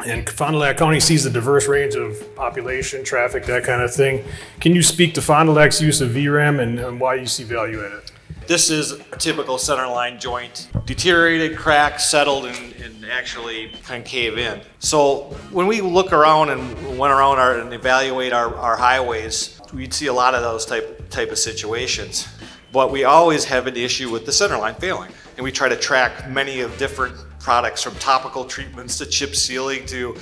And Fond du Lac County sees a diverse range of population, traffic, that kind of thing. Can you speak to Fond du Lac's use of VRAM and why you see value in it? This is a typical centerline joint. Deteriorated, cracked, settled, and actually concave in. So when we look around and went around and evaluate our highways, we'd see a lot of those type of situations. But we always have an issue with the centerline failing. And we try to track many of different products, from topical treatments to chip sealing to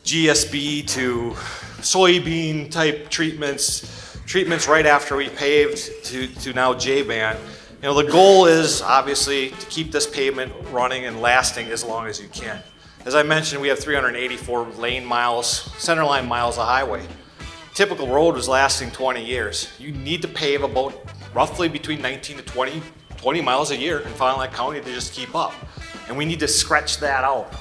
GSB to soybean type treatments right after we paved to now J-band. You know, the goal is obviously to keep this pavement running and lasting as long as you can. As I mentioned, we have 384 lane miles, centerline miles of highway. Typical road was lasting 20 years. You need to pave about roughly between 19 to 20 miles a year in Fond du Lac County to just keep up. And we need to stretch that out.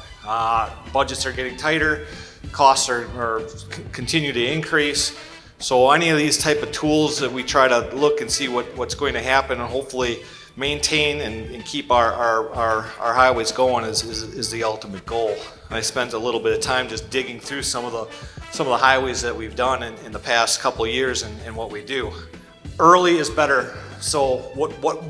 Budgets are getting tighter, costs are continue to increase. So any of these type of tools that we try to look and see what's going to happen and hopefully maintain and keep our highways going is the ultimate goal. And I spent a little bit of time just digging through some of the highways that we've done in the past couple of years and what we do. Early is better. So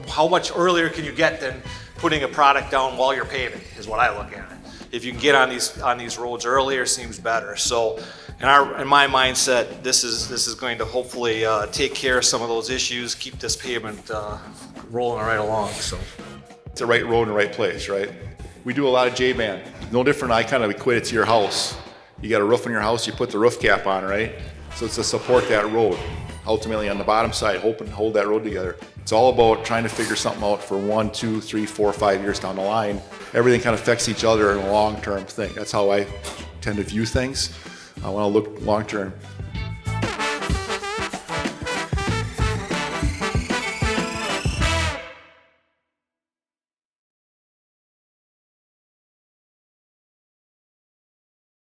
how much earlier can you get than putting a product down while you're paving is what I look at it. If you can get on these roads earlier, seems better. So in my mindset, this is going to hopefully take care of some of those issues, keep this pavement rolling right along. So it's the right road in the right place, right? We do a lot of J-band. No different. I kind of equate it to your house. You got a roof on your house, you put the roof cap on, right? So it's to support that road. Ultimately on the bottom side, hold that road together. It's all about trying to figure something out for 1, 2, 3, 4, 5 years down the line. Everything kind of affects each other in a long-term thing. That's how I tend to view things. I want to look long-term.